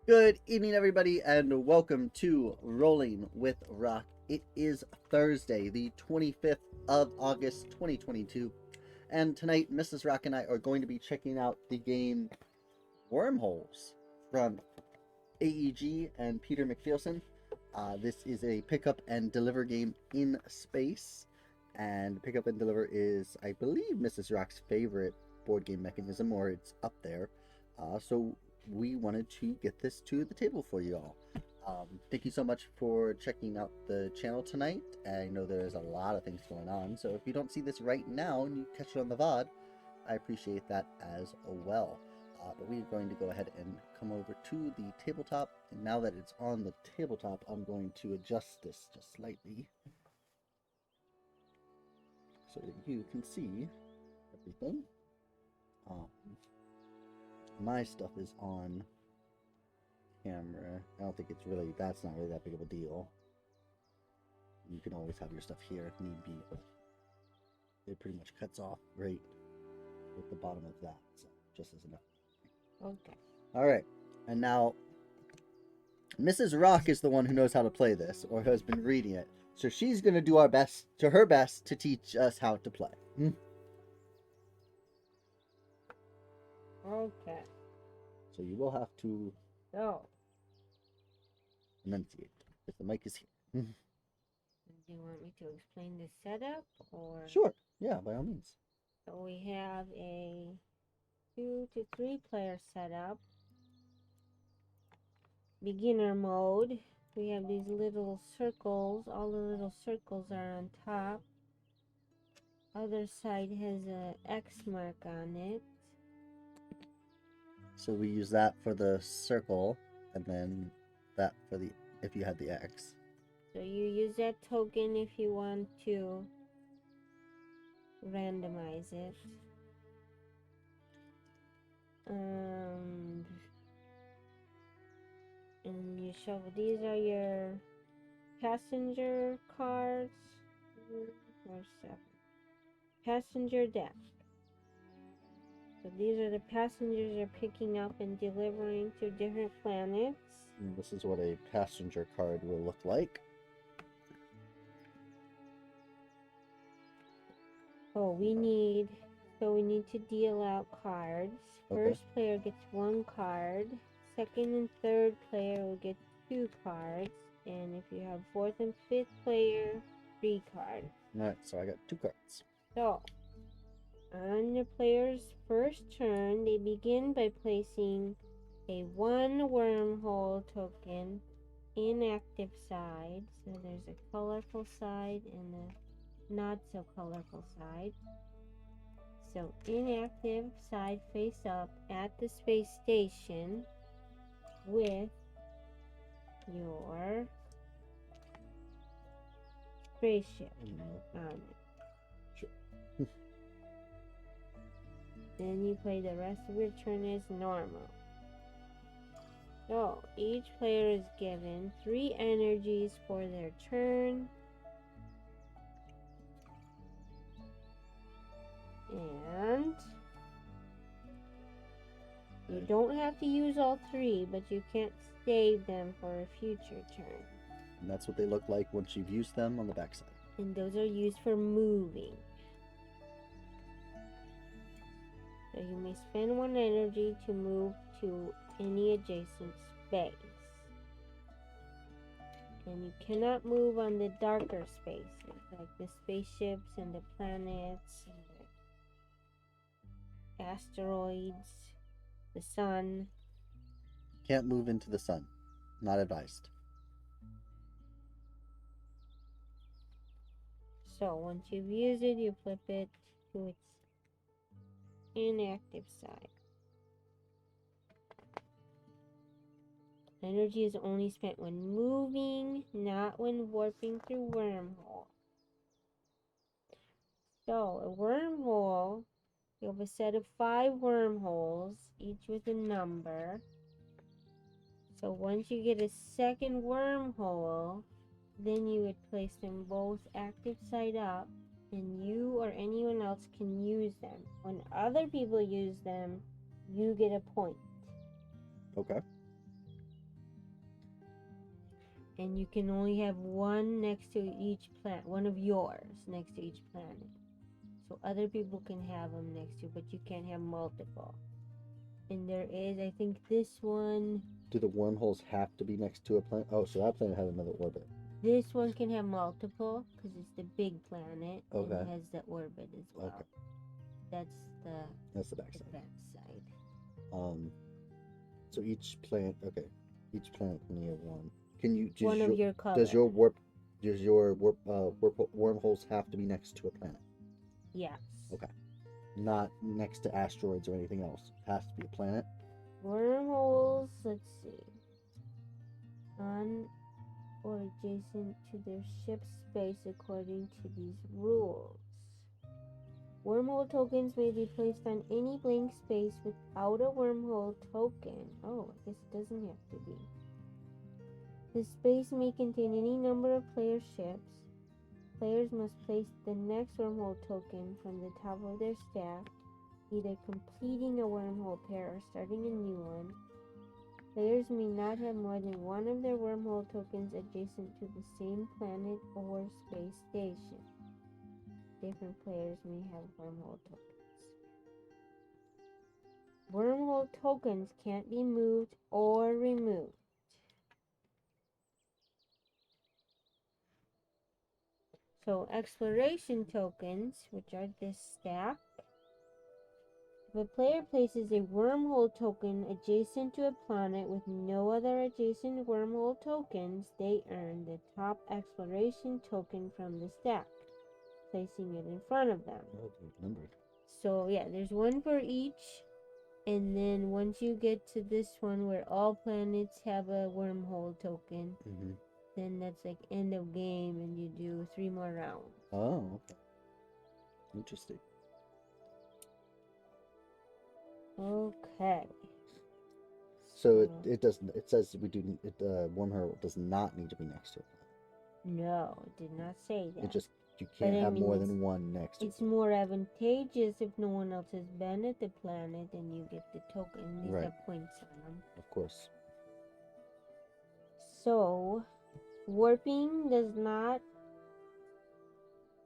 Good evening, everybody, and welcome to Rolling with Rock. It is Thursday, the 25th of August, 2022, and tonight, Mrs. Rock and I are going to be checking out the game Wormholes from AEG and Peter McPherson. This is a pick up and deliver game in space, and pick up and deliver is, I believe, Mrs. Rock's favorite board game mechanism, or it's up there. So we wanted to get this to the table for you all. Thank you so much for checking out the channel tonight. I know there's a lot of things going on, so if you don't see this right now and you catch it on the VOD, I appreciate that as well. But we're going to go ahead and come over to the tabletop. And now that it's on the tabletop, I'm going to adjust this just slightly so that you can see everything. Um, my stuff is on camera. I don't think it's really, that's not really that big of a deal. You can always have your stuff here if need be, but it pretty much cuts off right at the bottom of that, so just as enough. Okay. All right, and now Mrs. Rock is the one who knows how to play this, or has been reading it, so she's going to do her best to teach us how to play. Okay. So you will have to So, enunciate, if the mic is here. do you want me to explain the setup or? Sure, yeah, by all means. So we have a 2 to 3 player setup. Beginner mode. We have these little circles. All the little circles are on top. Other side has a X mark on it. So we use that for the circle, and then that for the, if you had the X. So you use that token if you want to randomize it. And you shuffle. These are your passenger cards. There's 7. Passenger deck. So these are the passengers you're picking up and delivering to different planets. And this is what a passenger card will look like. Oh, we need to deal out cards. Okay. First player gets 1 card. Second and third player will get 2 cards. And if you have fourth and fifth player, 3 cards. Alright, so I got 2 cards. So, on the player's first turn, they begin by placing a 1 wormhole token inactive side. So there's a colorful side and a not so colorful side. So inactive side face up at the space station with your spaceship on it. Sure. Then you play the rest of your turn as normal. So each player is given 3 energies for their turn. And you don't have to use all 3, but you can't save them for a future turn. And that's what they look like once you've used them on the backside. And those are used for moving. So you may spend 1 energy to move to any adjacent space. And you cannot move on the darker spaces, like the spaceships and the planets and the asteroids, the sun. Can't move into the sun. Not advised. So once you've used it, you flip it to its inactive side. Energy is only spent when moving, not when warping through wormhole. So a wormhole, you have a set of 5 wormholes, each with a number. So once you get a second wormhole, then you would place them both active side up, and you or anyone else can use them. When other people use them, you get a point. Okay. And you can only have one next to each planet, one of yours next to each planet. So other people can have them next to, but you can't have multiple. And there is, I think this one. Do the wormholes have to be next to a planet? Oh, so that planet has another orbit. This one can have multiple because it's the big planet and Okay. it has the orbit as well. Okay. That's the back side. advanced side. So each planet, okay, each planet can only have one. Can you? One of your color. Does your wormholes have to be next to a planet? Yes. Okay. Not next to asteroids or anything else. It has to be a planet. Wormholes, let's see. On or adjacent to their ship's space according to these rules. Wormhole tokens may be placed on any blank space without a wormhole token. Oh, I guess it doesn't have to be. The space may contain any number of player ships. Players must place the next wormhole token from the top of their stack, either completing a wormhole pair or starting a new one. Players may not have more than one of their wormhole tokens adjacent to the same planet or space station. Different players may have wormhole tokens. Wormhole tokens can't be moved or removed. So exploration tokens, which are this stack. If a player places a wormhole token adjacent to a planet with no other adjacent wormhole tokens, they earn the top exploration token from the stack, placing it in front of them. Oh, number. So yeah, there's one for each. And then once you get to this one where all planets have a wormhole token, then that's like end of game and you do 3 more rounds. Oh, okay. Interesting. Okay. So it doesn't. It says we do. Wormhole does not need to be next to it. No, it did not say that. It just you can't have more than one next to it. It's more advantageous if no one else has been at the planet, then you get the token. These have points on them. Of course. So, warping does not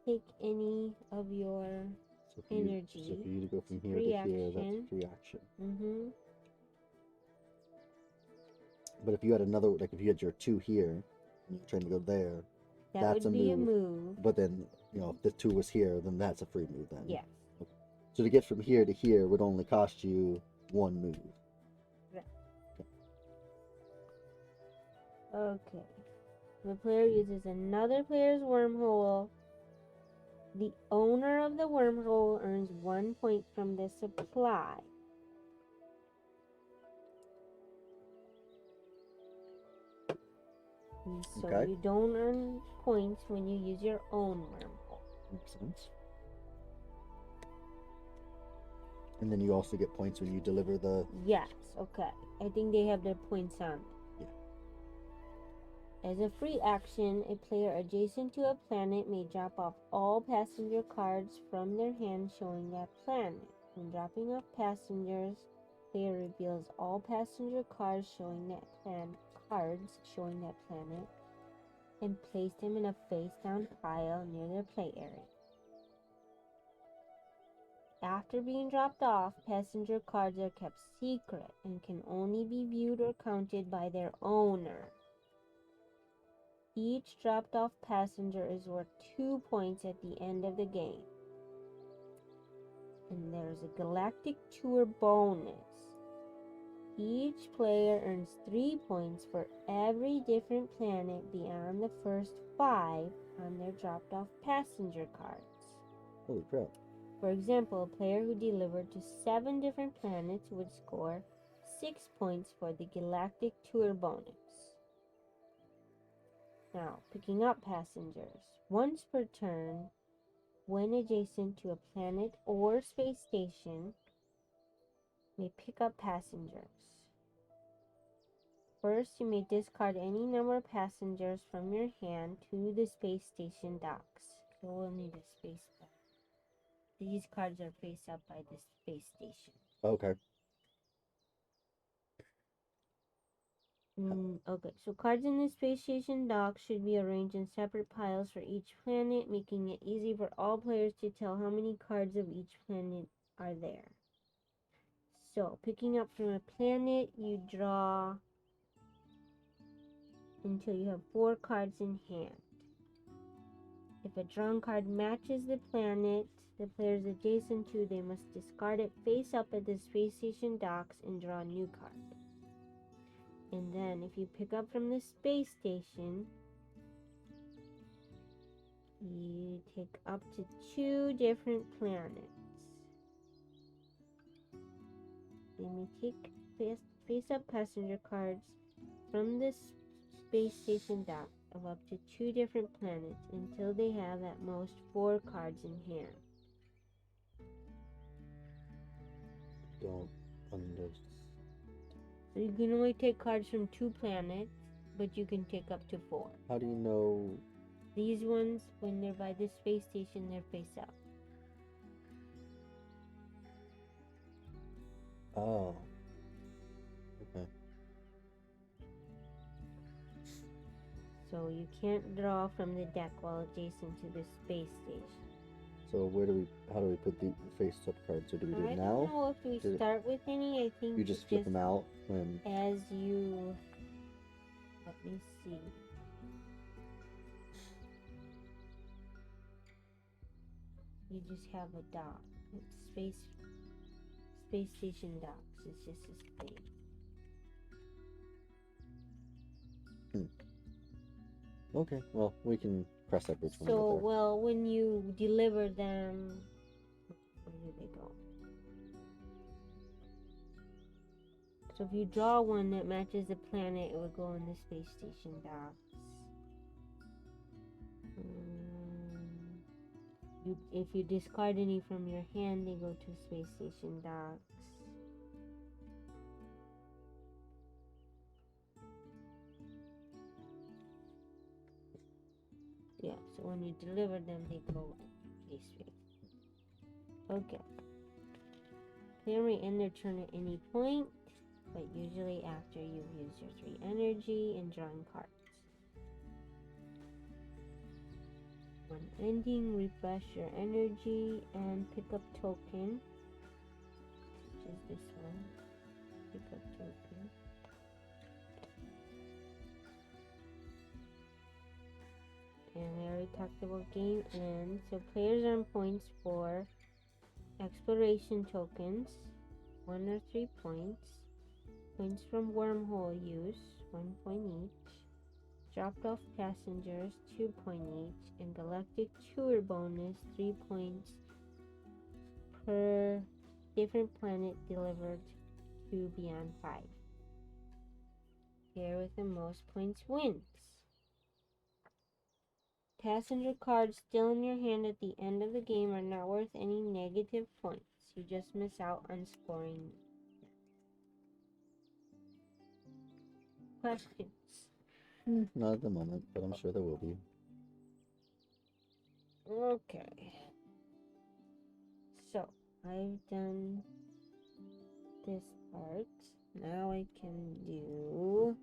take any of your energy. So for you to go from here to here, that's a free action. But if you had another, like if you had your 2 here, and you're trying to go there, that's would be a move. But then, if the 2 was here, then that's a free move then. Yes. Okay. So to get from here to here would only cost you 1 move. Right. Okay. The player uses another player's wormhole. The owner of the wormhole earns 1 point from the supply. And so you don't earn points when you use your own wormhole. Makes sense. And then you also get points when you deliver the... Yes, okay. I think they have their points on. Yeah. As a free action, a player adjacent to a planet may drop off all passenger cards from their hand showing that planet. When dropping off passengers, player reveals all passenger cards showing that planet and place them in a face-down pile near their play area. After being dropped off, passenger cards are kept secret and can only be viewed or counted by their owner. Each dropped off passenger is worth 2 points at the end of the game. And there's a galactic tour bonus. Each player earns 3 points for every different planet beyond the first 5 on their dropped off passenger cards. Holy crap. For example, a player who delivered to 7 different planets would score 6 points for the galactic tour bonus. Now, picking up passengers. Once per turn, when adjacent to a planet or space station, may pick up passengers. First, you may discard any number of passengers from your hand to the space station docks. So we'll need a space bar. These cards are face up by the space station. Okay. Okay, so cards in the space station dock should be arranged in separate piles for each planet, making it easy for all players to tell how many cards of each planet are there. So, picking up from a planet, you draw until you have 4 cards in hand. If a drawn card matches the planet the player is adjacent to, they must discard it face up at the space station docks and draw a new card. And then, if you pick up from the space station, you take up to 2 different planets. You may take face-up passenger cards from the space station dock of up to 2 different planets until they have at most 4 cards in hand. Don't understand. So you can only take cards from 2 planets, but you can take up to 4. How do you know? These ones, when they're by the space station, they're face up. Oh. Okay. So you can't draw from the deck while adjacent to the space station. So how do we put the face-up cards? Or do we do it now? I don't know if we start with any. I think You just flip them out when... As you... Let me see. You just have a dock. It's space station docks. It's just a space. Okay, well, we can press up which one. So, well, when you deliver them, where do they go? So if you draw one that matches the planet, it would go in the space station docks. If you discard any from your hand, they go to space station docks. Yeah, so when you deliver them, they go in space. Okay. Player may end their turn at any point, but usually after you've used your 3 energy and drawing cards. When ending, refresh your energy and pick up token, which is this one. Pick up token. And we already talked about game end. So players earn points for exploration tokens, 1 or 3 points. Points from wormhole use, 1 point each. Dropped off passengers, 2 points each. And galactic tour bonus, 3 points per different planet delivered to beyond 5. Player with the most points wins. Passenger cards still in your hand at the end of the game are not worth any negative points. You just miss out on scoring. Questions? Not at the moment, but I'm sure there will be. Okay. So, I've done this part. Now I can do...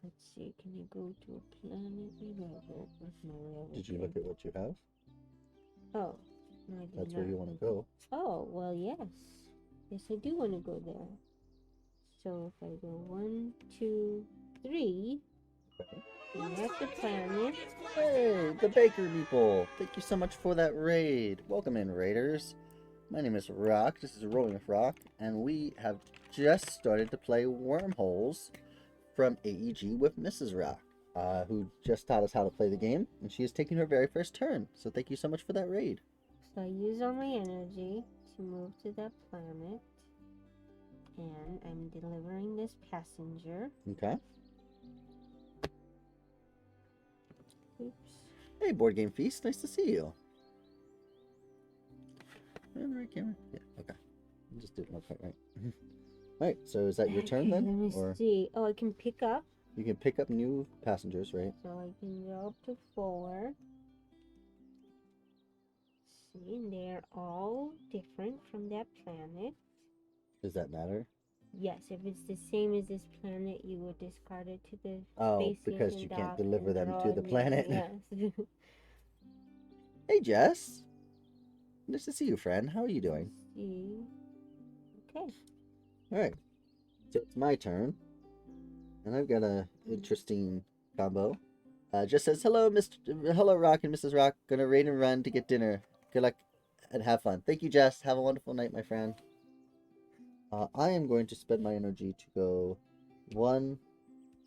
Let's see, can I go to a planet? Maybe I'll go with my way over Did you here. look at what you have? Oh, no, I did That's not. where you want to go. Oh, well, yes. Yes, I do want to go there. So if I go 1, 2, 3, and that's the planet. Hey, the Baker people! Thank you so much for that raid. Welcome in, raiders. My name is Rock. This is Rolling with Rock, and we have just started to play Wormholes from AEG with Mrs. Rock, who just taught us how to play the game, and she is taking her very first turn. So thank you so much for that raid. So I use all my energy to move to that planet, and I'm delivering this passenger. Okay. Oops. Hey, Board Game Feast. Nice to see you. And right camera. Yeah. Okay. I'll just do it real quick, right? All right. So is that your turn then? Let me see. Oh, I can pick up. You can pick up new passengers, right? So I can go up to 4. see, and they're all different from that planet. Does that matter? Yes, if it's the same as this planet, you would discard it to the Oh, space because station you can't dock, deliver and they're them all to the new. planet. Yes. Hey, Jess. Nice to see you, friend. How are you doing? See. Okay. All right. So it's my turn, and I've got a interesting combo. Just says hello, Rock and Mrs. Rock. Gonna raid and run to get dinner. Good luck and have fun. Thank you, Jess. Have a wonderful night, my friend. I am going to spend my energy to go 1,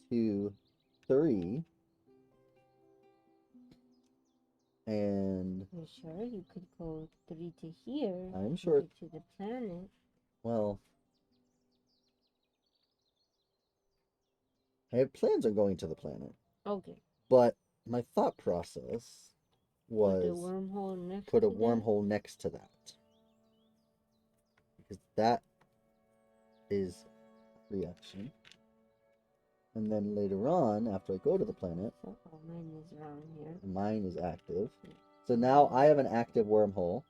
2, 3, and You're sure you could go 3 to here? I'm and sure. get to the planet. Well, I have plans on going to the planet, Okay. but my thought process Put a was wormhole next put a to that. wormhole next to that, because that is reaction. And then later on, after I go to the planet, Oh, mine is around here. mine is active. So now I have an active wormhole.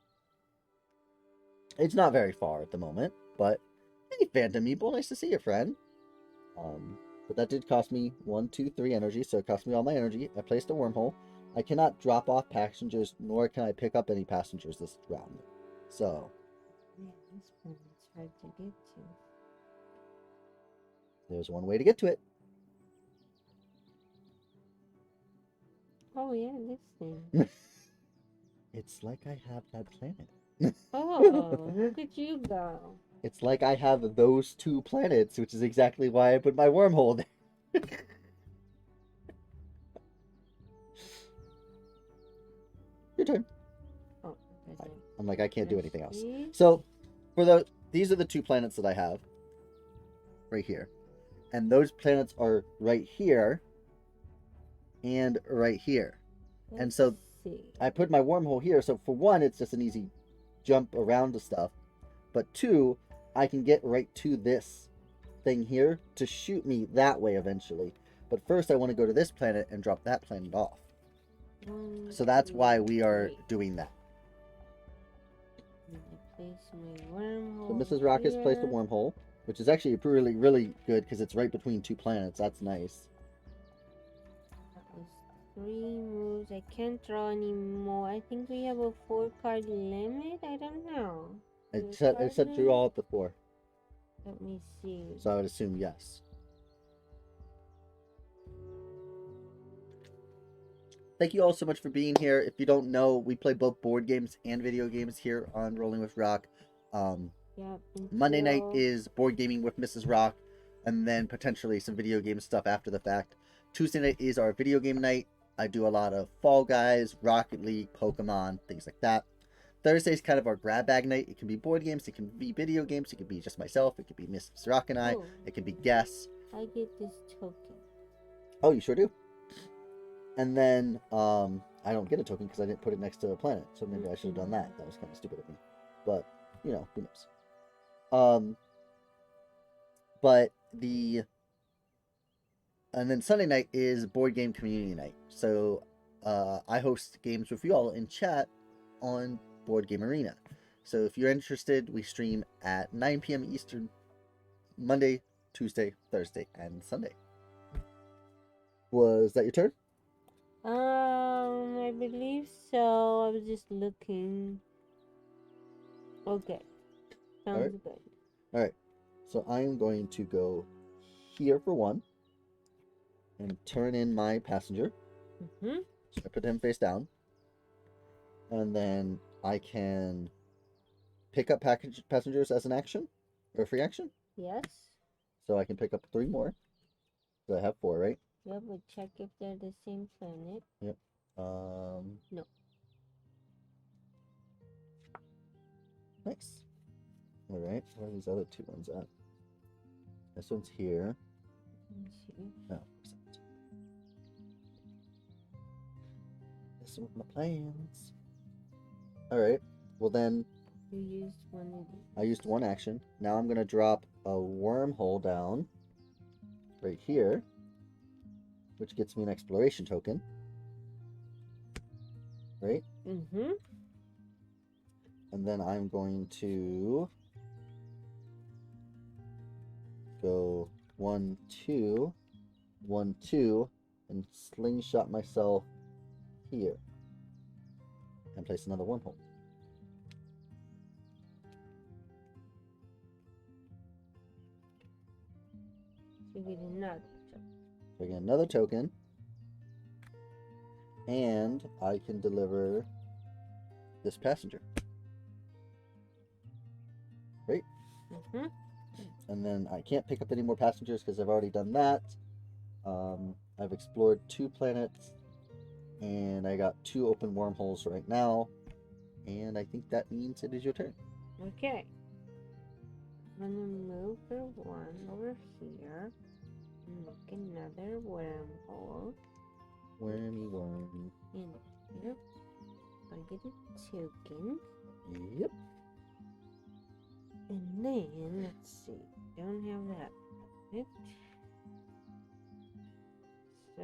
It's not very far at the moment, but hey, Phantom Meeple, nice to see you, friend. But that did cost me 1, 2, 3 energy, so it cost me all my energy. I placed a wormhole. I cannot drop off passengers, nor can I pick up any passengers this round. So Man, this planet's hard to get to. there's one way to get to it. Oh yeah, this thing. It's like I have that planet. Oh, look at you go. It's like I have those 2 planets, which is exactly why I put my wormhole there. Your turn. Oh, I'm like, I can't do anything else. see? So, these are the 2 planets that I have. Right here. And those planets are right here. And right here. And so, see. I put my wormhole here, so for 1, it's just an easy jump around to stuff. But 2, I can get right to this thing here to shoot me that way eventually. But first I want to go to this planet and drop that planet off. 1, So that's 2, why we are 3. doing that. Place my wormhole. So Mrs. Rock has placed a here. wormhole, which is actually really, really good because it's right between 2 planets. That's nice. That was 3 moves. I can't draw anymore. I think we have a 4-card limit. I don't know. It said drew all up to 4. Let me see. So I would assume yes. Thank you all so much for being here. If you don't know, we play both board games and video games here on Rolling with Rock. Yep, Monday night is board gaming with Mrs. Rock, and then potentially some video game stuff after the fact. Tuesday night is our video game night. I do a lot of Fall Guys, Rocket League, Pokemon, things like that. Thursday is kind of our grab bag night. It can be board games, it can be video games, it can be just myself, it can be Mrs. Rock and I, it can be guests. I get this token. Oh, you sure do? And then I don't get a token because I didn't put it next to a planet, so maybe I should have done that. That was kind of stupid of me, but you know, who knows. And then Sunday night is board game community night. So I host games with you all in chat on Board Game Arena. So if you're interested, we stream at 9 p.m. Eastern, Monday, Tuesday, Thursday, and Sunday. Was that your turn? I believe so. I was just looking. Okay. Sounds good. All right. So I'm going to go here for 1 and turn in my passenger. Mm-hmm. So I put him face down. And then I can pick up passengers as an action or a free action. Yes. So I can pick up 3 more. So I have 4, right? Yep, we'll check if they're the same planet. Yep. No. Nice. All right. Where are these other 2 ones at? This one's here. Let's see. No. This is my plans. All right. Well then. You used one of these. I used 1 action. Now I'm gonna drop a wormhole down right here, which gets me an exploration token. Right? Mm-hmm. And then I'm going to go 1, 2, 1, 2, and slingshot myself here. And place another wormhole. So you get another. So I get another token. And I can deliver this passenger. Right? Mm-hmm. And then I can't pick up any more passengers because I've already done that. I've explored 2 planets. And I got 2 open wormholes right now. And I think that means it is your turn. Okay. I'm gonna move the 1 over here and make another wormhole. Wormy worm. In here. I get a token. Yep. And then, let's see. Don't have that. Right? So.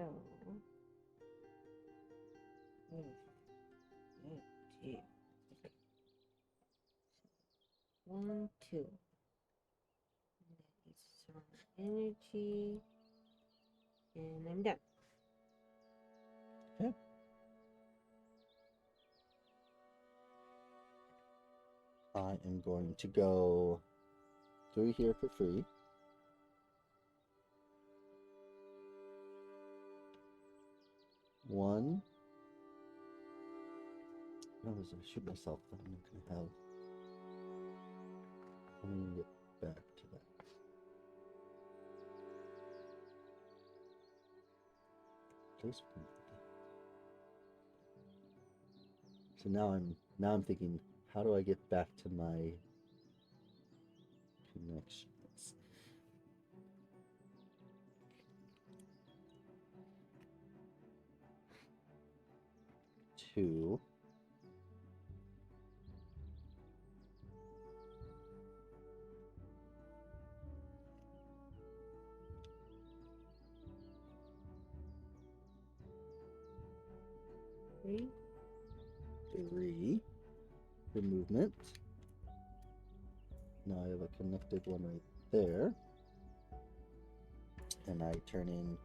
2. 1, 2. That is some energy. And I'm done. Okay. I am going to go through here for free. One. No, I was gonna shoot myself, but I'm not gonna have. Let me get back to that. Place. So now I'm thinking, how do I get back to my connections? 2. 3. 3 for movement. Now I have a connected one right there. And I turn in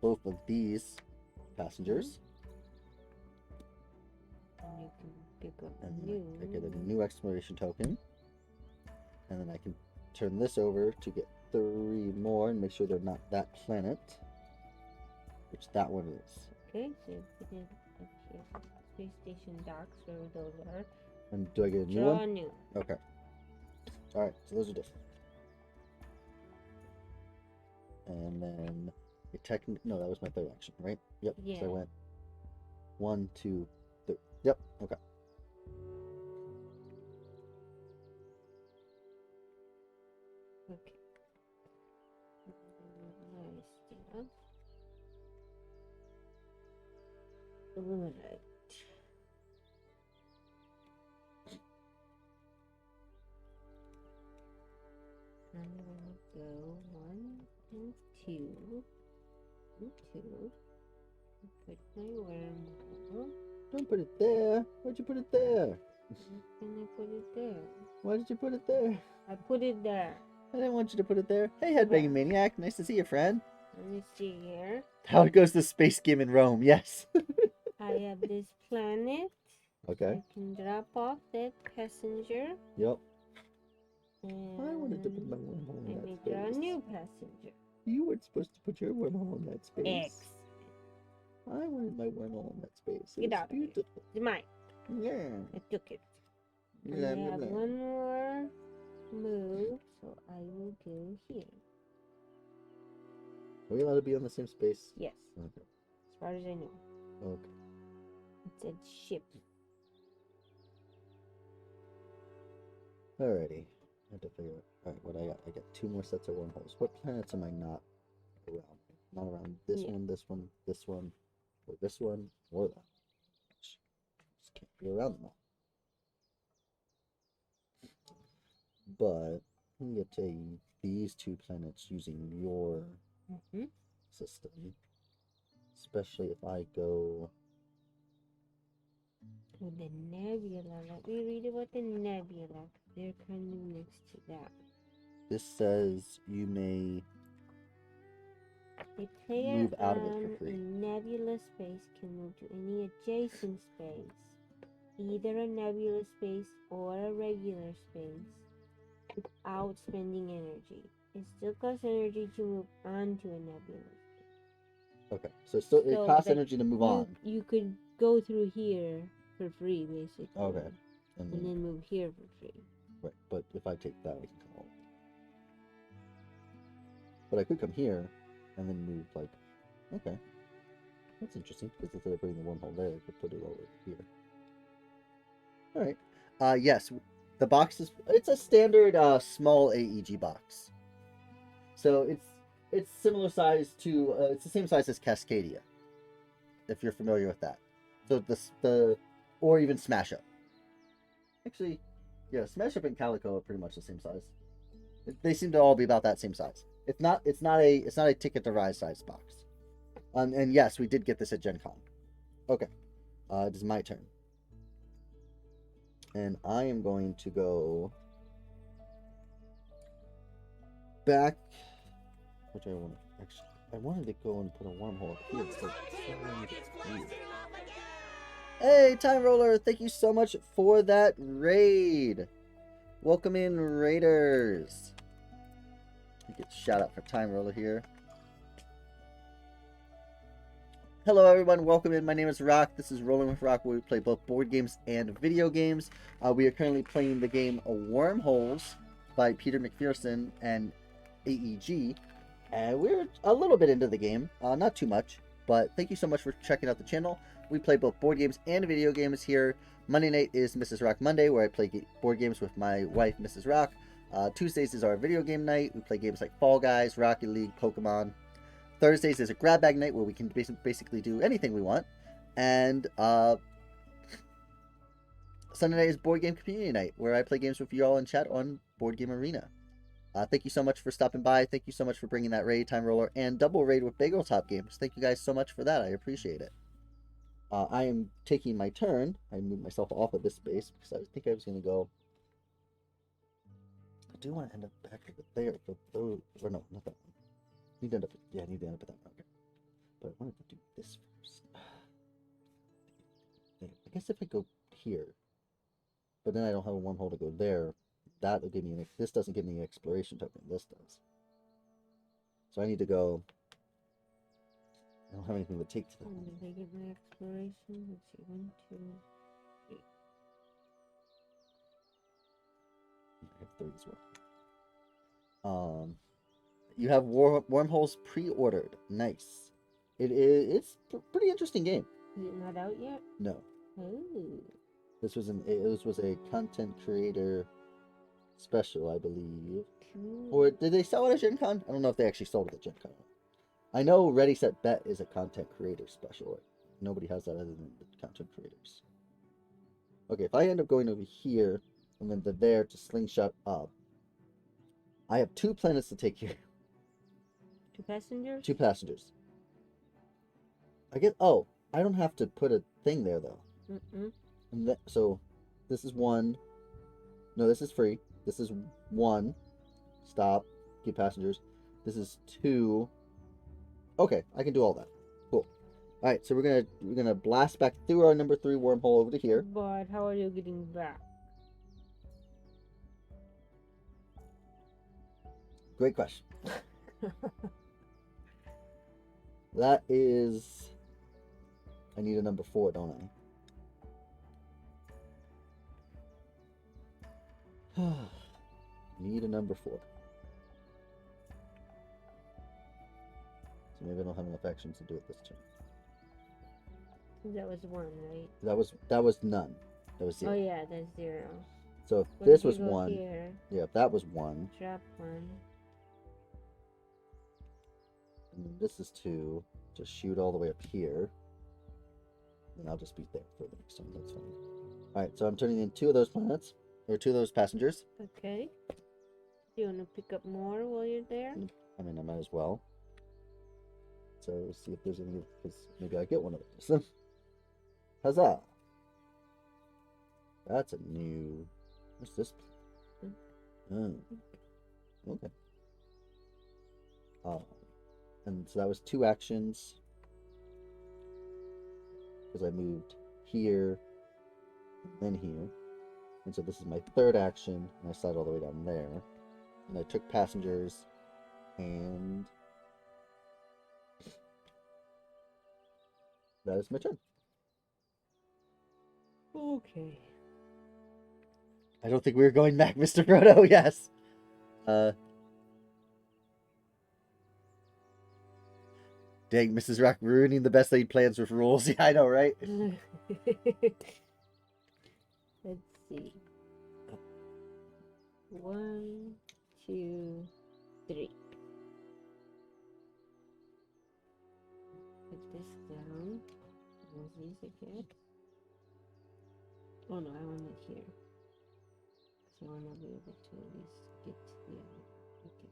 both of these passengers. And you can pick up And new. I get a new exploration token. And then I can turn this over to get 3 more and make sure they're not that planet. Which that one is. Okay, so put it at your space station docks, wherever those are. And do I get a new Draw one? a new. Okay. Alright, so those are different. And then no, that was my 3rd action, right? Yep. Yeah. So I went 1, 2, 3. Yep, okay. Okay. Nice stuff. Alright. I'm gonna go 1 and 2. And 2. Put my wormhole. Don't put it there. Why'd you put it there? I'm gonna put it there. Why did you put it there? I put it there. I didn't want you to put it there. Hey, Headbanging Maniac. Nice to see you, friend. Let me see here. How goes the space game in Rome? Yes. I have this planet. Okay. I can drop off that passenger. Yep. And I wanted to put my wormhole in let that me space. draw a new passenger. You weren't supposed to put your wormhole in that space. X. I wanted my wormhole in that space. Get out of here. Beautiful. It's mine. Yeah. I took it. Blah, And I blah, have blah. one more move, so I will go here. Are we allowed to be on the same space? Yes, Okay. as far as I know. Okay. It said ship. Alrighty. I have to figure out. Alright, what I got? I got 2 more sets of wormholes. What planets am I not around? Not around this Yeah. one, this one, this one, or this one, or that one. Just can't be around them all. But I can get to these 2 planets using your system. Especially if I go Oh, the nebula. Let me read about the nebula. They're kind of next to that. This says you may A player move out of it on for a free. nebula space can move to any adjacent space, either a nebula space or a regular space, without spending energy. It still costs energy to move onto a nebula. Okay, so it costs like, energy to move on. You could go through here for free, basically. Okay. And then move here for free. Right, but if I take that, I can come over. But I could come here and then move, like, okay. That's interesting, because instead of putting the wormhole there, I could put it over here. Alright. Yes, the box it's a standard small AEG box. So it's similar size to, it's the same size as Cascadia, if you're familiar with that. So or even Smash Up. Actually, yeah, Smash Up and Calico are pretty much the same size. They seem to all be about that same size. It's not a Ticket to Rise size box. And yes, we did get this at Gen Con. Okay. It is my turn. And I am going to go back. Which I want to actually. I wanted to go and put a wormhole up here. Hey, Time Roller! Thank you so much for that raid. Welcome in, Raiders. Get shout out for Time Roller here. Hello everyone, welcome in. My name is Rock. This is Rolling with Rock, where we play both board games and video games. We are currently playing the game Wormholes by Peter McPherson and AEG. And we're a little bit into the game, not too much, but thank you so much for checking out the channel. We play both board games and video games here. Monday night is Mrs. Rock Monday, where I play board games with my wife, Mrs. Rock. Tuesdays is our video game night. We play games like Fall Guys, Rocket League, Pokemon. Thursdays is a grab bag night where we can basically do anything we want. And Sunday night is board game community night, where I play games with you all in chat on Board Game Arena. Thank you so much for stopping by. Thank you so much for bringing that raid, Time Roller, and double raid with Bagel Top Games. Thank you guys so much for that. I appreciate it. I am taking my turn. I moved myself off of this space because I think I was going to go. I do want to end up back over there for those. Or no, not that one. I need to end up at that one. Okay. But I wanted to do this first. I guess if I go here, but then I don't have a wormhole to go there, that will give me this doesn't give me an exploration token. This does. So I need to go. I don't have anything to take to that. Did I get my exploration? Let's see. 1, 2, 3. I have 3 as well. You have Wormholes pre-ordered. Nice. It's a pretty interesting game. Is it not out yet? No. Oh. This was a content creator special, I believe. Cool. Or did they sell it at Gen Con? I don't know if they actually sold it at Gen Con. I know Ready Set Bet is a content creator special. Nobody has that other than the content creators. Okay, if I end up going over here and then there to slingshot up, I have 2 planets to take here. 2 passengers? 2 passengers. I get. Oh, I don't have to put a thing there though. And so, this is 1. No, this is free. This is 1. Stop. Get passengers. This is 2. Okay, I can do all that. Cool. All right, so we're gonna blast back through our number 3 wormhole over to here. But how are you getting back? Great question. That is. I need a number 4, don't I? Need a number 4. So maybe I don't have enough actions to do it this turn. That was 1, right? That was none. That was 0. Oh yeah, that's 0. So if What this if was you go 1, here? yeah, if that was 1, Drop 1. and this is 2, just shoot all the way up here. And I'll just be there for the next time. That's fine. All right, so I'm turning in 2 of those planets, or 2 of those passengers. Okay. Do you want to pick up more while you're there? I mean, I might as well. So see if there's any, because maybe I get one of those. Huzzah! That's a new... What's this? Oh, okay. And so that was 2 actions. Because I moved here, then here. And so this is my 3rd action, and I slide all the way down there. And I took passengers, and that is my turn. Okay. I don't think we were going back, Mr. Frodo. Yes. Dang, Mrs. Rock ruining the best laid plans with rules. Yeah, I know, right? Let's see. 1, 2, 3. Put this down. Move these again. Oh no, I want it here. So I want to be able to at least get to the other. Okay.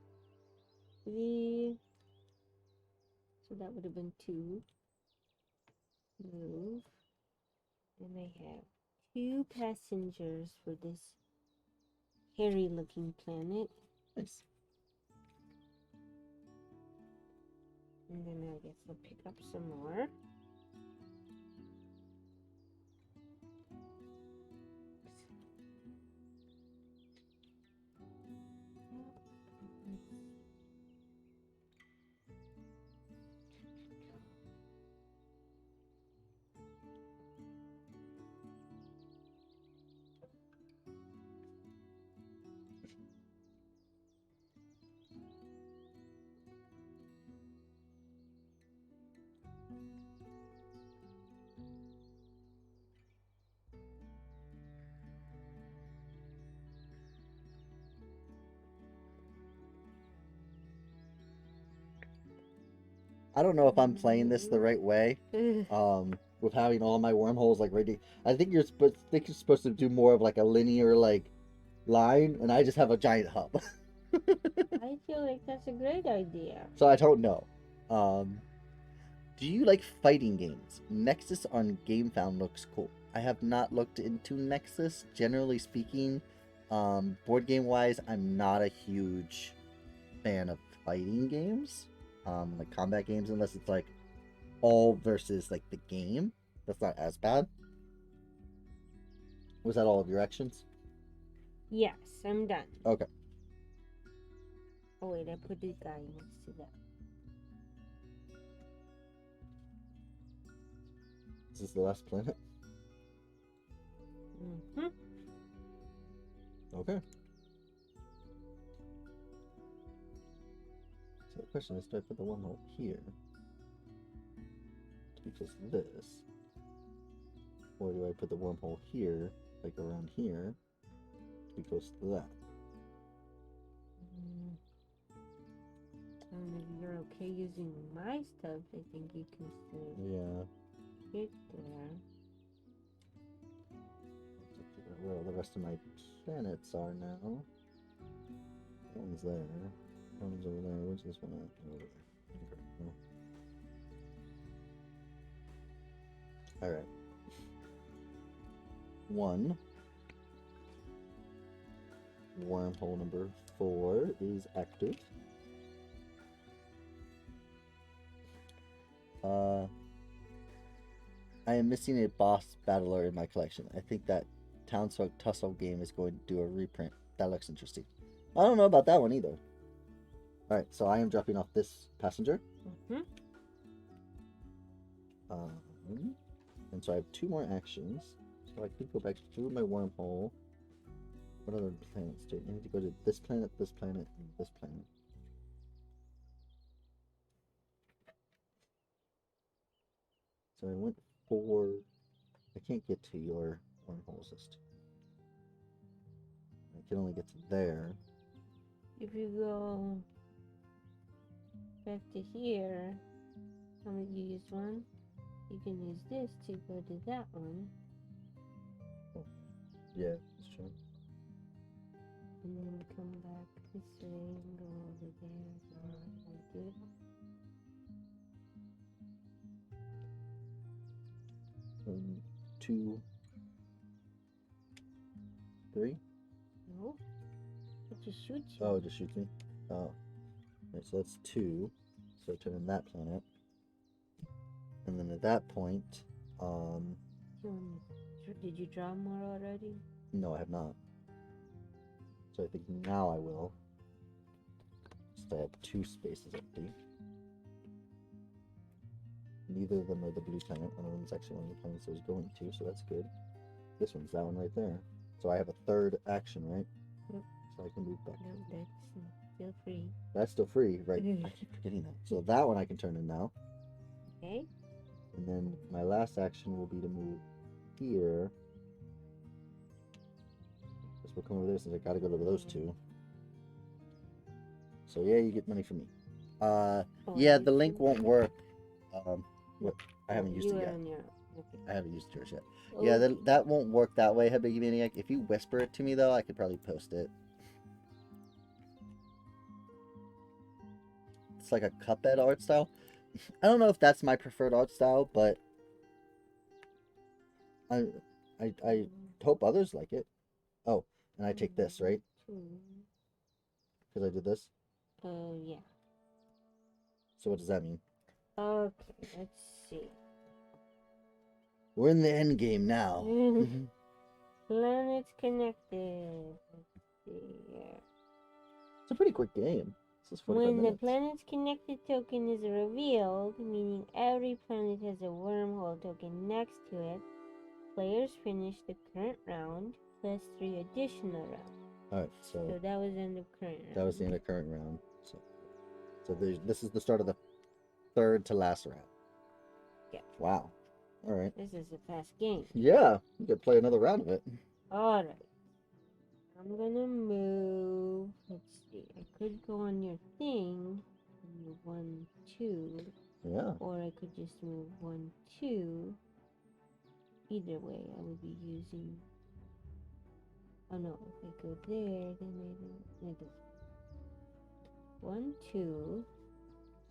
3. So that would have been 2. Move. And I have 2 passengers for this hairy looking planet. Nice. And then I guess I'll pick up some more. I don't know if I'm playing this the right way. With having all my wormholes like ready. I think you're supposed to do more of like a linear like line, and I just have a giant hub. I feel like that's a great idea. So I don't know. Do you like fighting games? Nexus on GameFound looks cool. I have not looked into Nexus. Generally speaking, board game wise, I'm not a huge fan of fighting games. Like combat games, unless it's like all versus like the game. That's not as bad. Was that all of your actions? Yes, I'm done. Okay. Oh wait, I put this guy next to that. Is this the last planet? Mm-hmm. Okay. So the question is, do I put the wormhole here to be close to this? Or do I put the wormhole here, like around here, to be close to that? If you're okay using my stuff, I think you can still get there. Where all the rest of my planets are now. That one's there. That one's over there. Where's this one at? Over there. Okay. Alright. 1. Wormhole number 4 is active. I am missing a boss battler in my collection. I think that Townsfolk Tussle game is going to do a reprint. That looks interesting. I don't know about that one either. Alright, so I am dropping off this passenger. Mm-hmm. And so I have 2 more actions. So I could go back through my wormhole. What other planets do I need to go to? This planet, and this planet. So I went for... I can't get to your wormholes list. I can only get to there. If you go back to here, I'm gonna use one. You can use this to go to that one. Oh. Yeah, that's true. And then come back this way and go over there. Like it. 1, 2, just shoots you. Oh, it just shoots me? Oh. Right, so that's 2. So I turn in that planet. And then at that point, Did you draw more already? no, I have not. So I think now I will. So I have 2 spaces empty. Neither of them are the blue planet. One of them is actually one of the planets I was going to, so that's good. This one's that one right there. So I have a 3rd action, right? Yep. So I can move back. No, that's still free. That's still free, right? I keep forgetting that. So that one I can turn in now. Okay. And then my last action will be to move here. Guess we'll come over there since I gotta go to those 2. So yeah, you get money from me. Yeah, the link won't work. What? I haven't used it yet. Okay. I haven't used yours yet. Oh. Yeah, that won't work that way, Headbiggy Maniac. If you whisper it to me, though, I could probably post it. It's like a Cuphead art style. I don't know if that's my preferred art style, but I hope others like it. Oh, and I take this, right? Because I did this. Oh, yeah. So what does that mean? Okay, let's see. We're in the end game now. Planets connected. Let's see here. It's a pretty quick game. This is 45 When minutes. the planet's connected token is revealed, meaning every planet has a wormhole token next to it, players finish the current round plus 3 additional rounds. Alright, so that was the end of current round. that was the end of current round. So this is the start of the 3rd to last round. Yeah. Wow. Alright. This is a fast game. Yeah, you could play another round of it. Alright. I'm gonna move. Let's see. I could go on your thing. Move 1, 2. Yeah. Or I could just move 1, 2. Either way, I would be using. Oh no, if I go there, then I don't. 1, 2.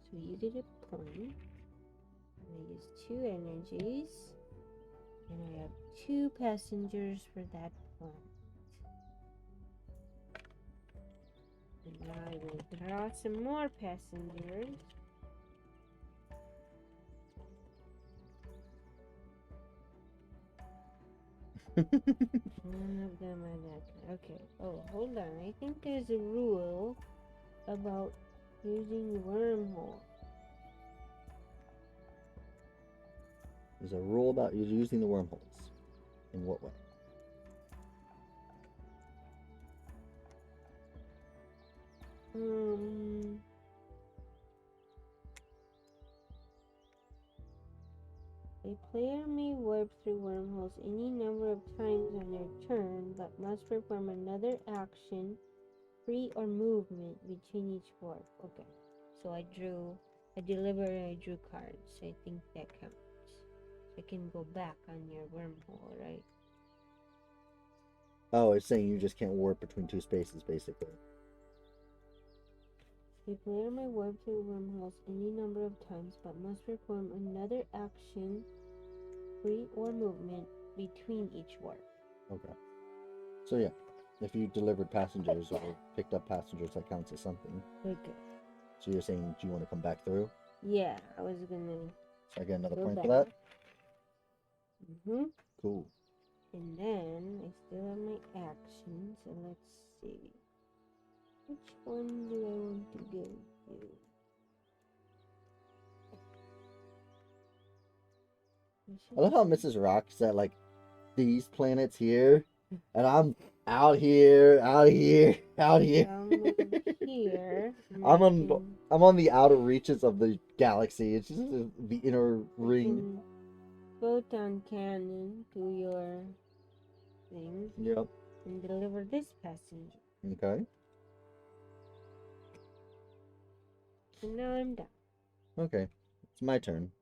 So you get a point. And I use 2 energies. And I have 2 passengers for that point. And now I will draw some more passengers. None of them are that. Okay. Oh, hold on. I think there's a rule about using wormhole. There's a rule about using the wormholes. In what way? A player may warp through wormholes any number of times on their turn, but must perform another action, free or movement between each warp. Okay. So I drew cards. I think that counts. So I can go back on your wormhole, right? Oh, it's saying you just can't warp between 2 spaces, basically. A player may warp through wormholes any number of times, but must perform another action, free or movement between each warp. Okay. So yeah, if you delivered passengers or picked up passengers, that counts as something. Okay. So you're saying, do you want to come back through? Yeah, I was gonna. So I get another point back. for that? Mhm. Cool. And then I still have my action, so let's see. Which one do I want to go to? I love how Mrs. Rock said, like, these planets here, and I'm out here. I'll move here. I'm on the outer reaches of the galaxy. It's just the inner ring. Photon cannon to your thing. Yep. And deliver this passenger. Okay. And now I'm done. Okay. It's my turn.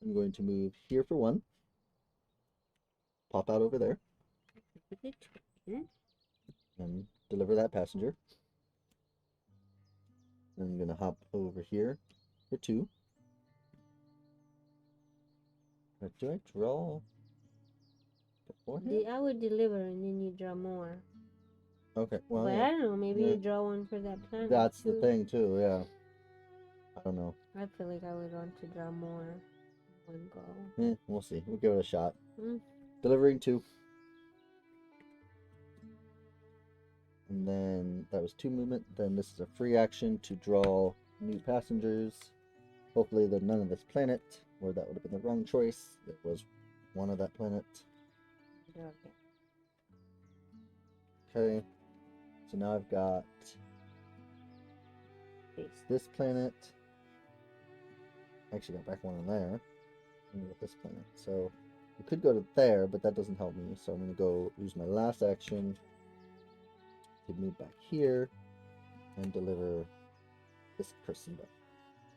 I'm going to move here for 1. Pop out over there. And deliver that passenger. And I'm going to hop over here for 2. Do I draw beforehand? I would deliver and then you draw more. Okay, well, But yeah. I don't know. Maybe Yeah. you draw one for that planet. That's too. the thing, too, yeah. I don't know. I feel like I would want to draw more. One go. We'll see. We'll give it a shot. Mm. Delivering 2. And then that was 2 movement. Then this is a free action to draw new passengers. Hopefully they're none of this planet, or that would have been the wrong choice. It was one of that planet. Okay. Okay. So now I've got this planet. Actually got back one in there. And with this planet. So we could go to there, but that doesn't help me. So I'm going to go use my last action to move back here and deliver this person back.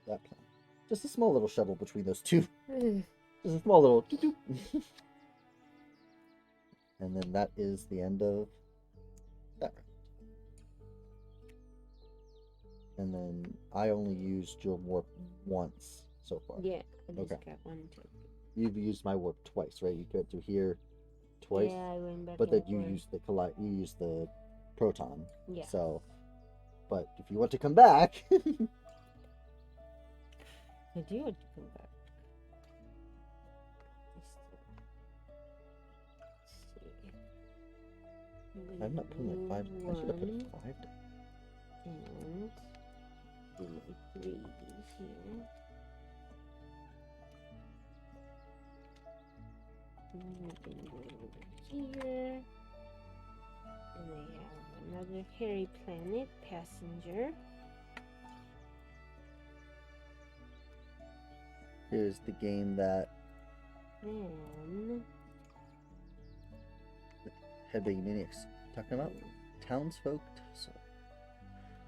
That planet. Just a small little shuttle between those two. Just a small little doop doop. And then that is the end of that round. And then I only used your warp once so far. Yeah, I just Okay. got one too. You've used my warp twice, right? You got through here twice. Yeah, I went back. But then over. you used the proton. Yeah. So, but if you want to come back, I do want to come back. I'm not putting my 5. I should have put a 5 down. And do my 3s here. And we can go over here. And I have another hairy planet passenger. Here's the game that And Headbanging Maniac's talking about. Townsfolk Tussle.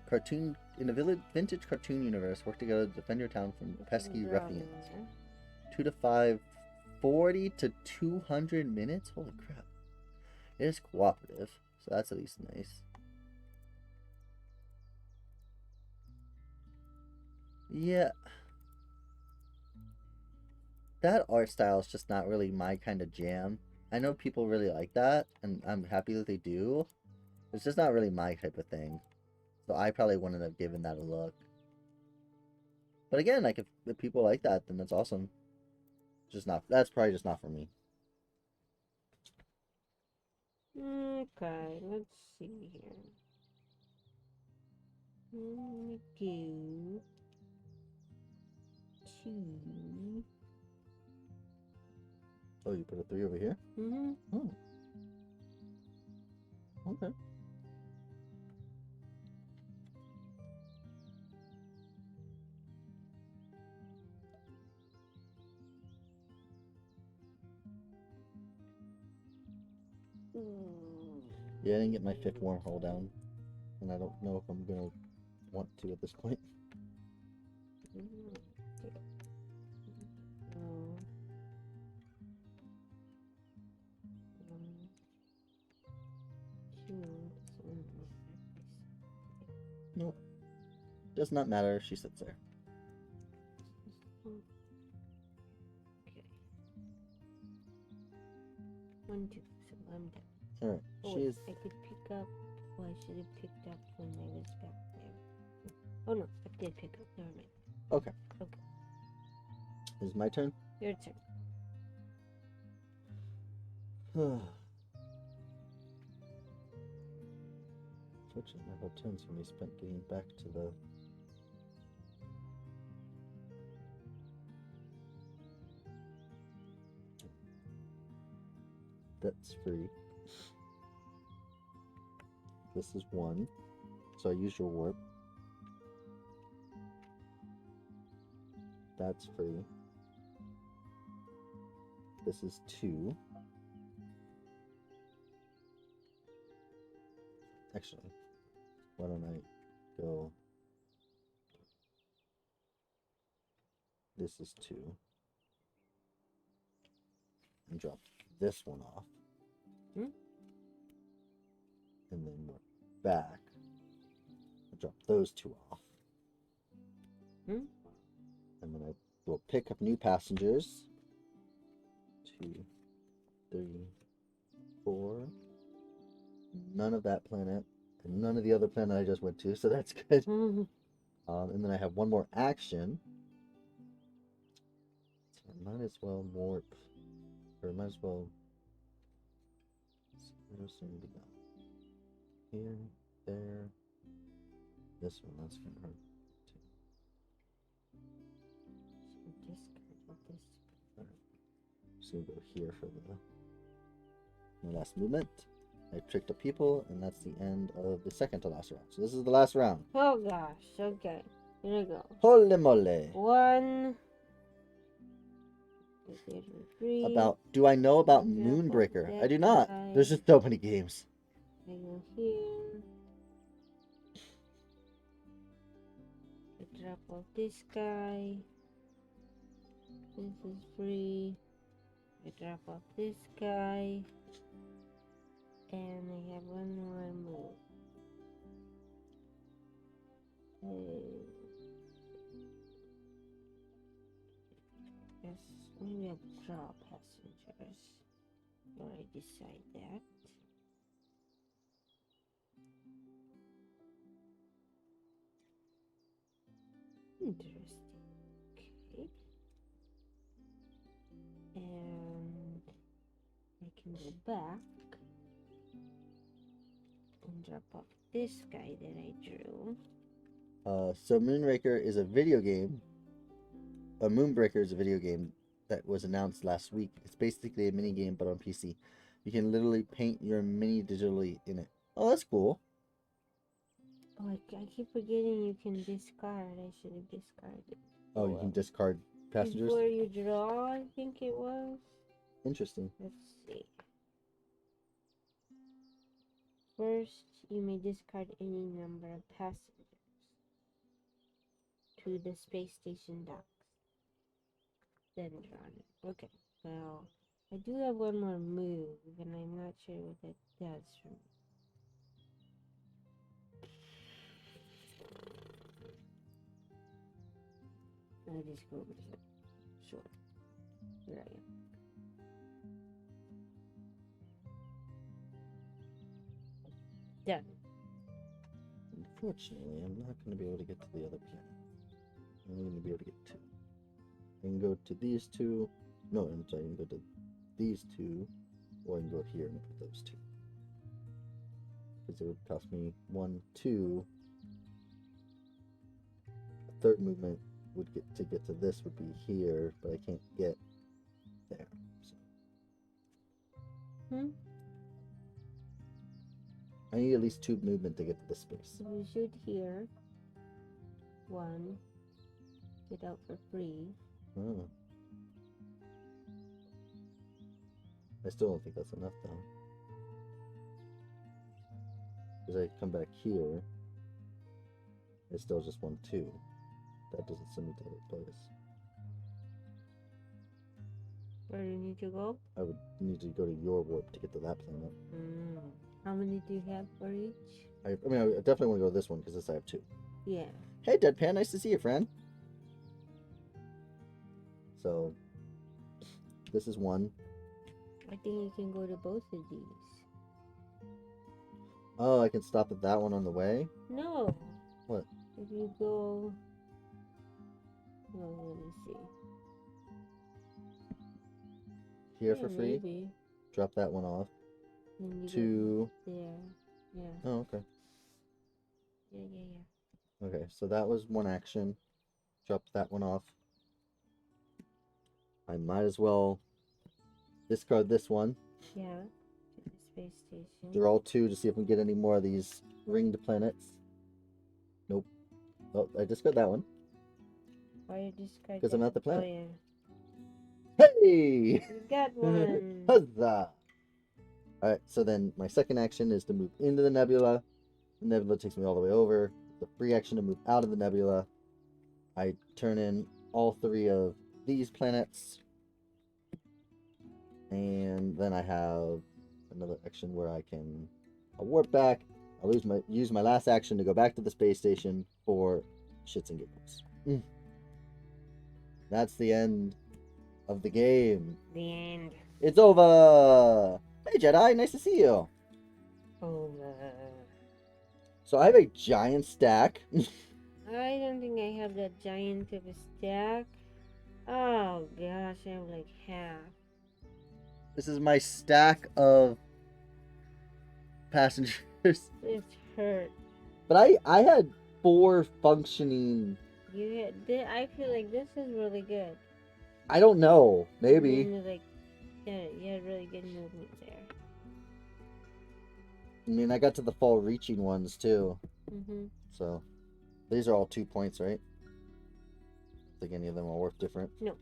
Cartoon in a vintage cartoon universe, work together to defend your town from pesky ruffians. 2 to 5, 40 to 200 minutes. Holy crap! It is cooperative, so that's at least nice. Yeah, that art style is just not really my kind of jam. I know people really like that, and I'm happy that they do. It's just not really my type of thing. So I probably wouldn't have given that a look. But again, like if people like that, then that's awesome. Just not. That's probably just not for me. Okay, let's see here. Let me go to. Oh, you put a 3 over here? Oh. Okay. Yeah, I didn't get my 5th wormhole down. And I don't know if I'm gonna want to at this point. Nope. Does not matter if she sits there. Okay. 1, 2, so I'm done. Alright, Oh, she is. I could pick up. Oh, I should have picked up when I was back there. Oh no, I did pick up. Never mind. Okay. Okay. Is it my turn? Your turn. Fortunately, my whole turn's gonna be spent getting back to the. That's free. This is 1. So I use your warp. That's free. This is 2. Actually, why don't I go. This is 2. And drop this one off. Hmm? And then we're back. I drop those 2 off. Hmm? And then I will pick up new passengers. 2, 3, 4. None of that planet. And none of the other planet I just went to, so that's good. Mhm. And then I have one more action. So I might as well warp, or might as well. Soon be done. Here, there. This one, that's gonna hurt too. Discard this. So we'll go here for my last movement. I tricked the people, and that's the end of the second to last round. So this is the last round. Oh gosh. Okay. Here we go. Holy moly! 1. Three. Do I know about Yeah, Moonbreaker? I do that not. guy. There's just so many games. I go here. I drop off this guy. This is free. I drop off this guy. And I have one more move. Yes, maybe I'll draw passengers. Or I decide that. Interesting. Okay. And I can go back and drop off this guy that I drew. So Moonraker is a video game. Moonbreaker is a video game that was announced last week. It's basically a mini game, but on PC. You can literally paint your mini digitally in it. Oh, that's cool. Oh, I keep forgetting you can discard. I should have discarded. Oh, you can discard passengers? Before you draw, I think it was. Interesting. Let's see. First, you may discard any number of passengers to the space station docks. Then draw it. Okay, well, I do have one more move, and I'm not sure what that does for me. I'll just go over here. Sure. Here I am. Done. Unfortunately, I'm not going to be able to get to the other planet. I'm only going to be able to get 2. I can go to these 2. No, I'm sorry, I can go to these 2. Or I can go here and put those 2. Because it would cost me 1, 2. A third movement would get to this would be here, but I can't get there. So. I need at least 2 movement to get to this space. So we shoot here. 1. Get out for free. Oh. I still don't think that's enough though. Because I come back here, it's still just 1, 2. That doesn't send me to the other place. Where do you need to go? I would need to go to your warp to get to that planet. How many do you have for each? I mean, I definitely want to go to this one because this I have 2. Yeah. Hey, Deadpan, nice to see you, friend. So, this is 1. I think you can go to both of these. Oh, I can stop at that one on the way? No. What? If you go... Well, let me see. Here for free? Maybe. Drop that one off. Then you To... go there. Yeah. Oh, okay. Yeah. Okay, so that was 1 action. Drop that one off. I might as well discard this one. Yeah. To the space station. Draw 2 to see if we can get any more of these ringed planets. Nope. Oh, I discard that one. Why you discard? Because I'm not the planet. Oh, yeah. Hey! You got one. Huzzah! Alright, so then my second action is to move into the nebula. The nebula takes me all the way over. The free action to move out of the nebula. I turn in all 3 of these planets. And then I have another action where I'll warp back. I'll use my last action to go back to the space station for shits and giggles. That's the end of the game. The end. It's over! Hey Jedi, nice to see you! Over. So I have a giant stack. I don't think I have that giant of a stack. Oh gosh, I have like half. This is my stack of passengers. This hurt. But I had 4 functioning. I feel like this is really good. I don't know. Maybe. Yeah, you had really good movement there. I mean, I got to the fall reaching ones too. Mhm. So these are all 2 points, right? I think any of them are worth different. No.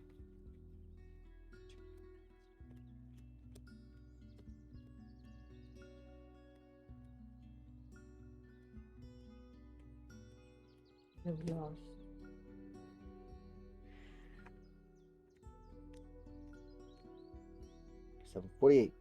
I've lost. 748.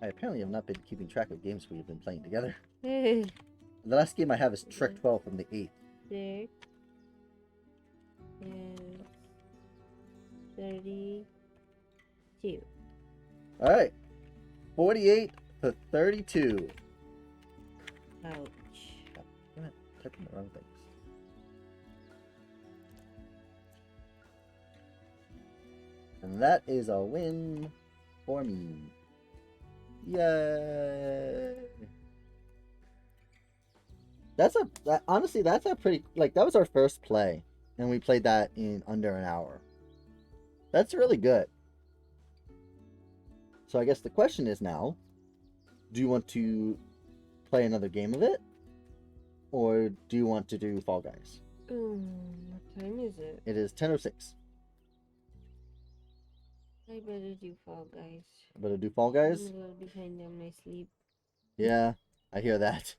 I apparently have not been keeping track of games we've been playing together. The last game I have is Trek 12 from the 8th. 6 is 32. Alright. 48 to 32. Ouch. Damn it, typing the wrong things. And that is a win for me. Yay! Honestly, that's a pretty, like, that was our first play, and we played that in under an hour. That's really good. So I guess the question is now, do you want to play another game of it, or do you want to do Fall Guys? What time is it? It is 10:06. I better do Fall Guys. Better do Fall Guys? I'm a little behind on my sleep. Yeah, I hear that.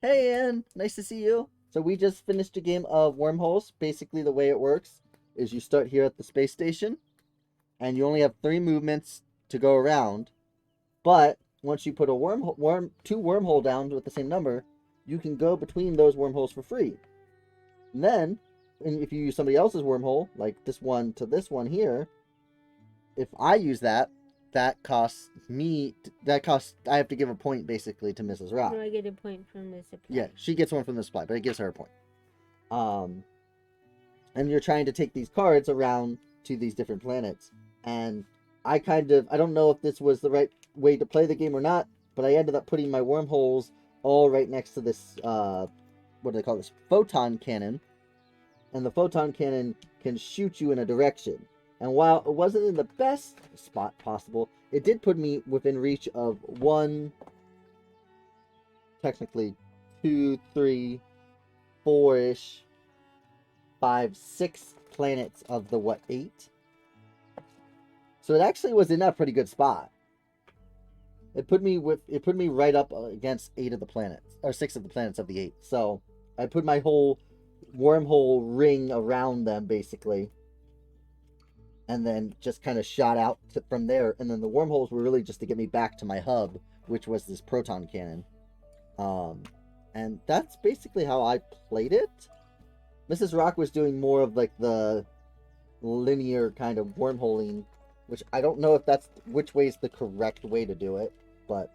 Hey, Ann, nice to see you. So we just finished a game of Wormholes. Basically, the way it works is you start here at the space station, and you only have 3 movements to go around. But once you put a two wormhole down with the same number, you can go between those wormholes for free. And then, if you use somebody else's wormhole, like this one to this one here, if I use that costs me. I have to give a point basically to Mrs. Rock. No, I get a point from the supply. Yeah, she gets one from the supply, but it gives her a point. And you're trying to take these cards around to these different planets. And I don't know if this was the right way to play the game or not, but I ended up putting my wormholes all right next to this, what do they call this? Photon cannon. And the photon cannon can shoot you in a direction. And while it wasn't in the best spot possible, it did put me within reach of 1, technically 2, 3, 4-ish, 5, 6 planets of the 8. So it actually was in a pretty good spot. It put me right up against 8 of the planets, or 6 of the planets of the 8. So I put my whole wormhole ring around them basically, and then just kind of shot out from there. And then the wormholes were really just to get me back to my hub, which was this proton cannon. And that's basically how I played it. Mrs. Rock was doing more of like the linear kind of wormholing, which I don't know if that's which way is the correct way to do it, but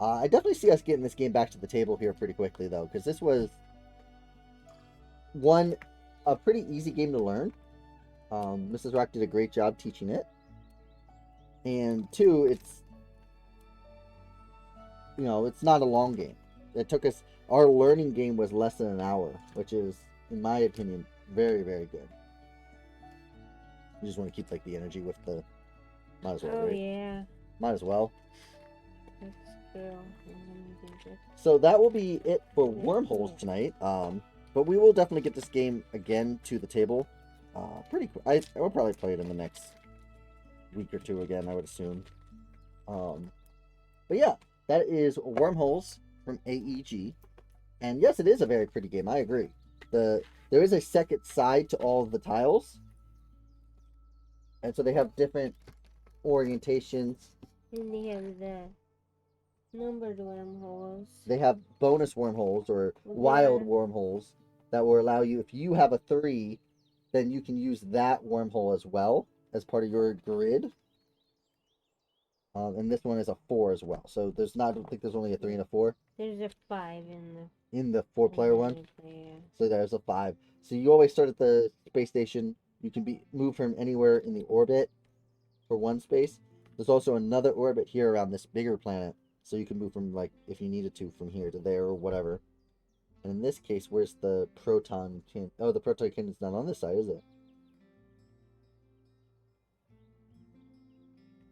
I definitely see us getting this game back to the table here pretty quickly though, because this was a pretty easy game to learn. Mrs. Rock did a great job teaching it, and 2, it's not a long game. It took us, our learning game was less than an hour, which is, in my opinion, very, very good. You just want to keep like the energy with the, might as well, Oh right? yeah. Might as well. Let's go. So that will be it for Wormholes tonight. But we will definitely get this game again to the table. I will probably play it in the next week or 2 again, I would assume. But yeah, that is Wormholes from AEG. And yes, it is a very pretty game. I agree. There is a second side to all of the tiles, and so they have different orientations. And they have the Numbered wormholes. They have bonus wormholes or Well, wild there. wormholes that will allow you, if you have a 3, then you can use that wormhole as well as part of your grid. And this one is a 4 as well. So there's not, I don't think there's only a 3 and a 4. There's a 5 In the 4-player one. Yeah. So there's a 5. So you always start at the space station. You can be moved from anywhere in the orbit for one space. There's also another orbit here around this bigger planet. So you can move from, like, if you needed to, from here to there or whatever. And in this case, where's the proton cannon? Oh, the proton cannon's not on this side, is it?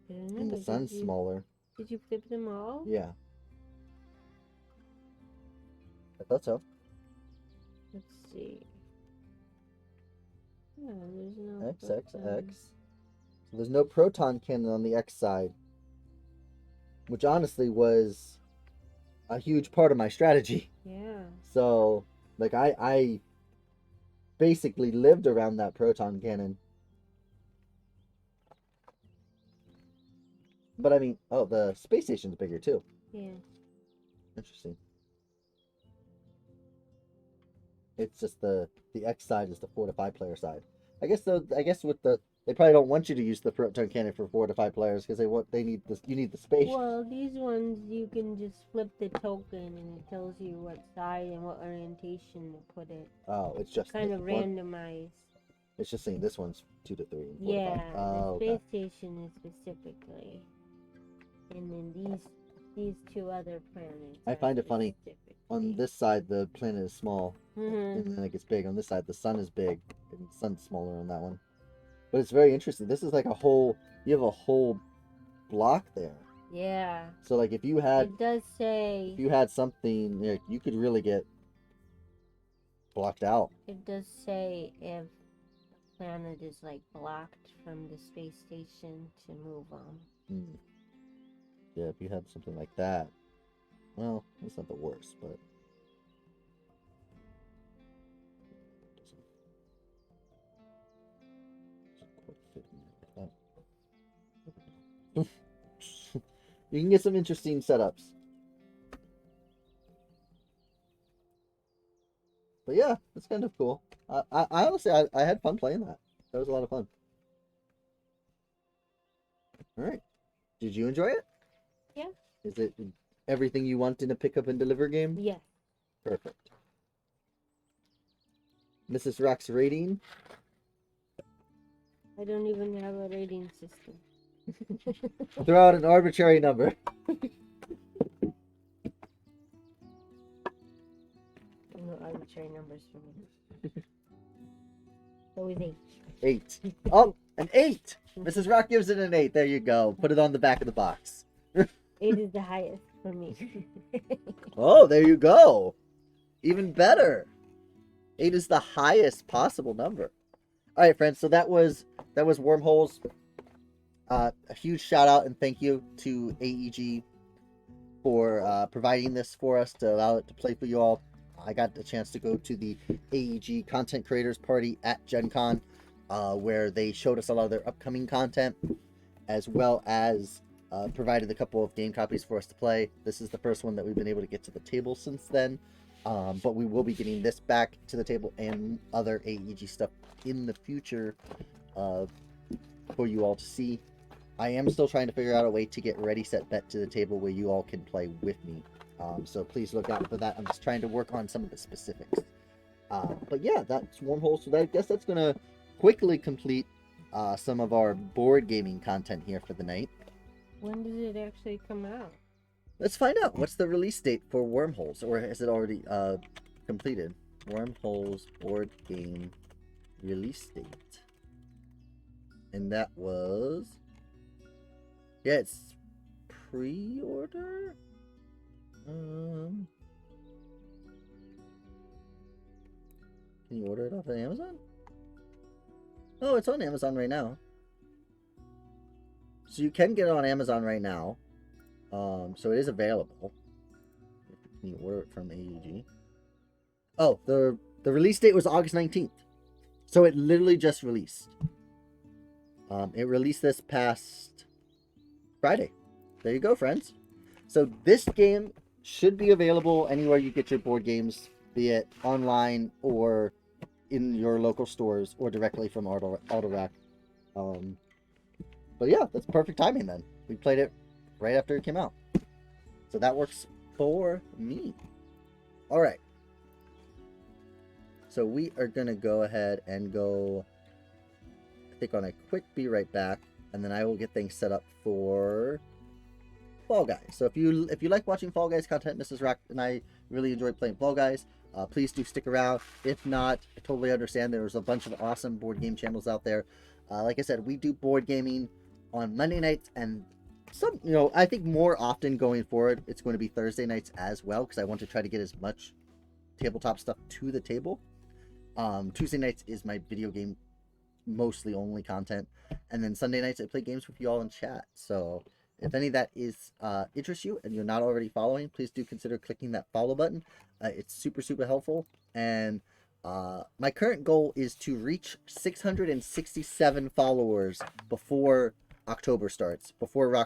And the sun's smaller. Did you flip them all? Yeah. I thought so. Let's see. Yeah, there's no X, proton. X, X. So there's no proton cannon on the X side. Which honestly was a huge part of my strategy. Yeah. So, like, I basically lived around that proton cannon. But I mean, oh, the space station's bigger too. Yeah. Interesting. It's just the X side is the 4 to 5 player side. I guess with the they probably don't want you to use the proton cannon for 4 to 5 players because they need this. You need the space. Well, these ones you can just flip the token and it tells you what side and what orientation to put it. Oh, it's just kind of one. randomized. It's just saying this one's 2 to 3 and 4 Yeah, to 5. Oh, the space okay. station is specifically, and then these 2 other planets. I find it funny. On this side, the planet is small, and then it gets big. On this side, the sun is big, and the sun's smaller on that one. But it's very interesting. This is like you have a whole block there. Yeah. So, like, if you had... It does say... If you had something, you could really get blocked out. It does say if the planet is, like, blocked from the space station to move on. Yeah, if you had something like that. Well, that's not the worst, but... You can get some interesting setups. But yeah, it's kind of cool. I honestly, I had fun playing that. That was a lot of fun. All right. Did you enjoy it? Yeah. Is it everything you want in a pick up and deliver game? Yeah. Perfect. Mrs. Rock's rating? I don't even have a rating system. Throw out an arbitrary number. No arbitrary numbers for me. Always 8. 8. Oh, an 8! Mrs. Rock gives it an 8. There you go. Put it on the back of the box. 8 is the highest for me. Oh, there you go. Even better. 8 is the highest possible number. All right, friends. So that was Wormholes. A huge shout out and thank you to AEG for providing this for us to allow it to play for you all. I got the chance to go to the AEG Content Creators Party at Gen Con, where they showed us a lot of their upcoming content, as well as provided a couple of game copies for us to play. This is the first one that we've been able to get to the table since then, but we will be getting this back to the table and other AEG stuff in the future for you all to see. I am still trying to figure out a way to get Ready, Set, Bet to the table where you all can play with me. So please look out for that. I'm just trying to work on some of the specifics. But yeah, that's Wormholes. So I guess that's going to quickly complete some of our board gaming content here for the night. When does it actually come out? Let's find out. What's the release date for Wormholes? Or is it already completed? Wormholes board game release date. And that was... Yeah, it's pre-order? Can you order it off of Amazon? Oh, it's on Amazon right now. So you can get it on Amazon right now. So it is available. Can you order it from AEG? Oh, the release date was August 19th. So it literally just released. It released this past Friday. There you go, friends. So this game should be available anywhere you get your board games, be it online or in your local stores or directly from Autorack. But yeah, that's perfect timing then. We played it right after it came out. So that works for me. All right. So we are going to go ahead and go, I think, on a quick be right back. And then I will get things set up for Fall Guys. So if you like watching Fall Guys content, Mrs. Rock and I really enjoy playing Fall Guys. Please do stick around. If not, I totally understand. There's a bunch of awesome board game channels out there. Like I said, we do board gaming on Monday nights, and some, I think more often going forward, it's going to be Thursday nights as well, because I want to try to get as much tabletop stuff to the table. Tuesday nights is my video game mostly only content, and then Sunday nights I play games with you all in chat. So if any of that is interests you and you're not already following, please do consider clicking that follow button. It's super helpful. And my current goal is to reach 667 followers before October starts. We're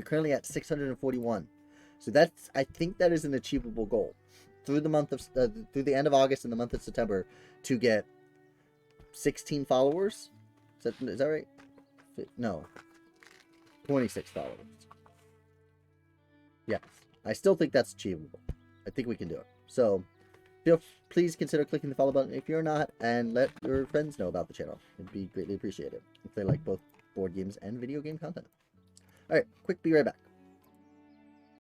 currently at 641. So I think that is an achievable goal through through the end of August and the month of September to get 16 followers. Is that right? No. 26 followers. Yes. I still think that's achievable. I think we can do it. So, please consider clicking the follow button if you're not, and let your friends know about the channel. It'd be greatly appreciated if they like both board games and video game content. Alright, quick be right back.